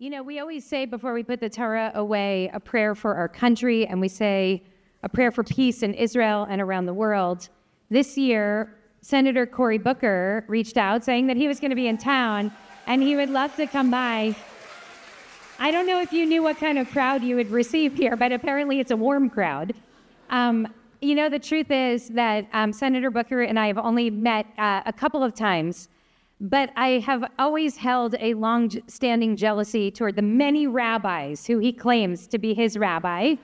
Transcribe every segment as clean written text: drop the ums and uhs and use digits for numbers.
You know, we always say before we put the Torah away a prayer for our country, and we say a prayer for peace in Israel and around the world. This year, Senator Cory Booker reached out saying that he was going to be in town and he would love to come by. I don't know if you knew what kind of crowd you would receive here, but apparently it's a warm crowd. You know, the truth is that Senator Booker and I have only met a couple of times, but I have always held a long-standing jealousy toward the many rabbis who he claims to be his rabbi.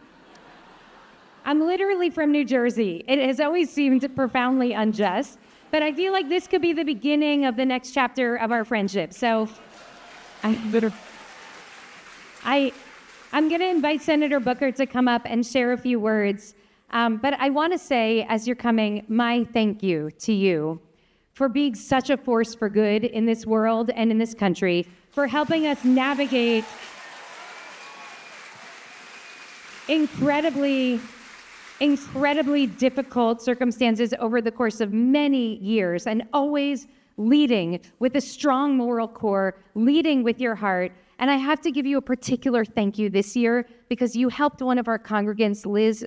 I'm literally from New Jersey. It has always seemed profoundly unjust, but I feel like this could be the beginning of the next chapter of our friendship. So I'm going to invite Senator Booker to come up and share a few words. But I want to say, as you're coming, my thank you to you for being such a force for good in this world and in this country, for helping us navigate incredibly difficult circumstances over the course of many years, and always leading with a strong moral core, leading with your heart. And I have to give you a particular thank you this year because you helped one of our congregants, Liz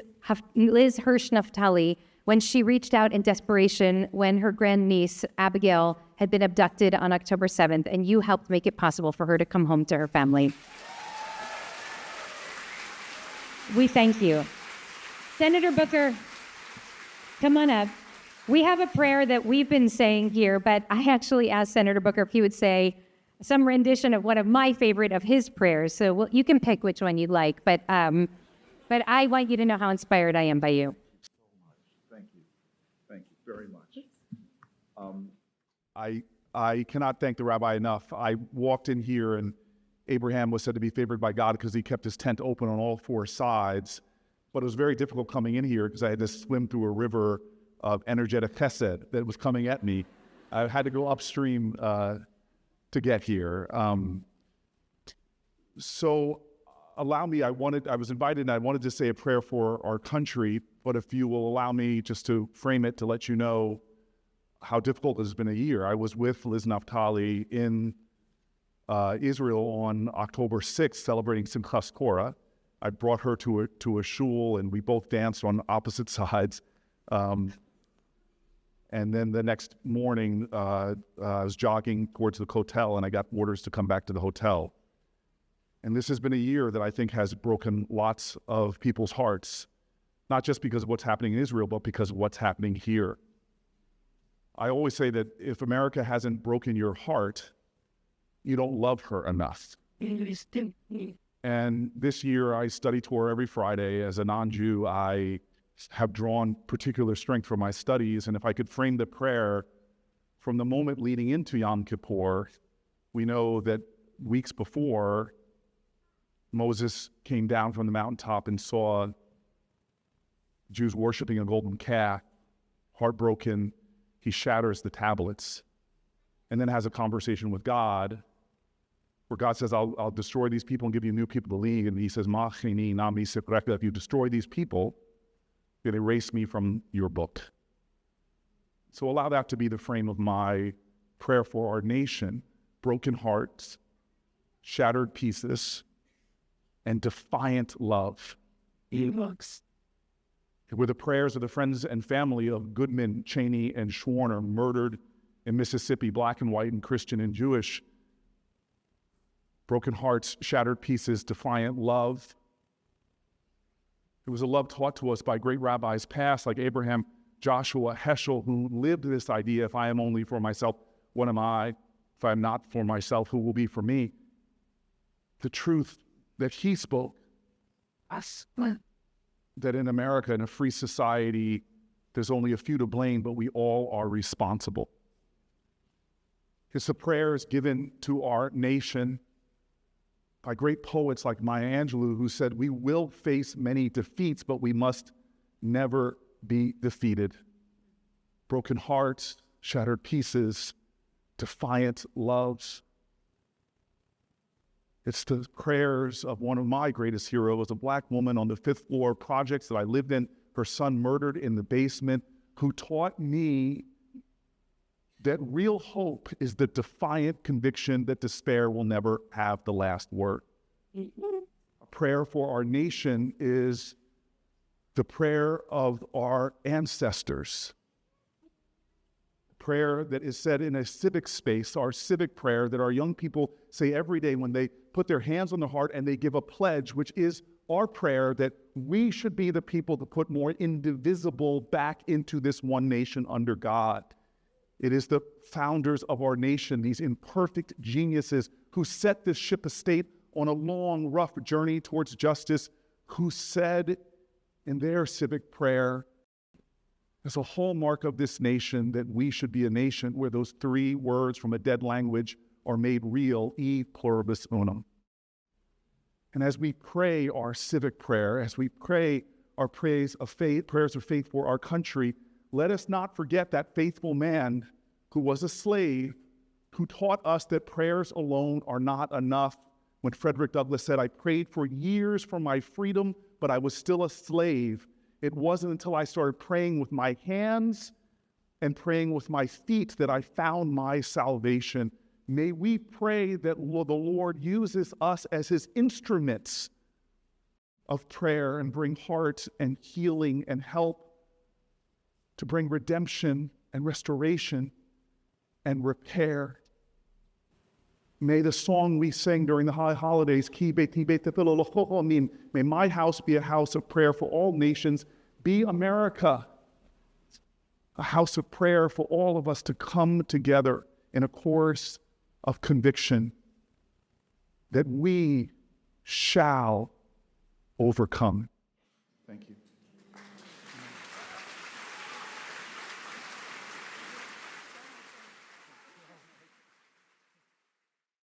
Hirsch Naftali, when she reached out in desperation when her grandniece, Abigail, had been abducted on October 7th, and you helped make it possible for her to come home to her family. We thank you. Senator Booker, come on up. We have a prayer that we've been saying here, but I actually asked Senator Booker if he would say some rendition of one of my favorite of his prayers. So you can pick which one you'd like, but I want you to know how inspired I am by you. Thank you very much. I cannot thank the rabbi enough. I walked in here and Abraham was said to be favored by God because he kept his tent open on all four sides. But it was very difficult coming in here because I had to swim through a river of energetic chesed that was coming at me. I had to go upstream to get here. So allow me, I was invited and I wanted to say a prayer for our country, but if you will allow me just to frame it to let you know how difficult it has been a year. I was with Liz Naftali in Israel on October 6th celebrating Simchas Torah. I brought her to a shul and we both danced on opposite sides. And then the next morning, I was jogging towards the hotel and I got orders to come back to the hotel. And this has been a year that I think has broken lots of people's hearts, not just because of what's happening in Israel, but because of what's happening here. I always say that if America hasn't broken your heart, you don't love her enough. And this year I study Torah every Friday. As a non-Jew, I have drawn particular strength from my studies. And if I could frame the prayer from the moment leading into Yom Kippur, we know that weeks before, Moses came down from the mountaintop and saw Jews worshiping a golden calf. Heartbroken, he shatters the tablets and then has a conversation with God where God says, I'll destroy these people and give you new people to lead. And he says, if you destroy these people, you'll erase me from your book. So allow that to be the frame of my prayer for our nation. Broken hearts, shattered pieces, and defiant love. Were the prayers of the friends and family of Goodman, Cheney, and Schwerner murdered in Mississippi, black and white and Christian and Jewish. Broken hearts, shattered pieces, defiant love. It was a love taught to us by great rabbis past like Abraham, Joshua, Heschel, who lived this idea, if I am only for myself, what am I? If I am not for myself, who will be for me? The truth that he spoke, that in America, in a free society, there's only a few to blame, but we all are responsible. It's the prayers given to our nation by great poets like Maya Angelou, who said, we will face many defeats, but we must never be defeated. Broken hearts, shattered pieces, defiant loves. It's the prayers of one of my greatest heroes, a black woman on the 5th floor projects that I lived in, her son murdered in the basement, who taught me that real hope is the defiant conviction that despair will never have the last word. A prayer for our nation is the prayer of our ancestors. Prayer that is said in a civic space, our civic prayer that our young people say every day when they put their hands on their heart and they give a pledge, which is our prayer that we should be the people to put more indivisible back into this one nation under God. It is the founders of our nation, these imperfect geniuses who set this ship of state on a long, rough journey towards justice, who said in their civic prayer, as a hallmark of this nation, that we should be a nation where those three words from a dead language are made real, e pluribus unum. And as we pray our civic prayer, as we pray our prayers of faith for our country, let us not forget that faithful man who was a slave, who taught us that prayers alone are not enough. When Frederick Douglass said, "I prayed for years for my freedom, but I was still a slave," it wasn't until I started praying with my hands and praying with my feet that I found my salvation. May we pray that the Lord uses us as his instruments of prayer and bring heart and healing and help, to bring redemption and restoration and repair. May the song we sing during the high holidays, may my house be a house of prayer for all nations, be America, a house of prayer for all of us to come together in a chorus of conviction that we shall overcome.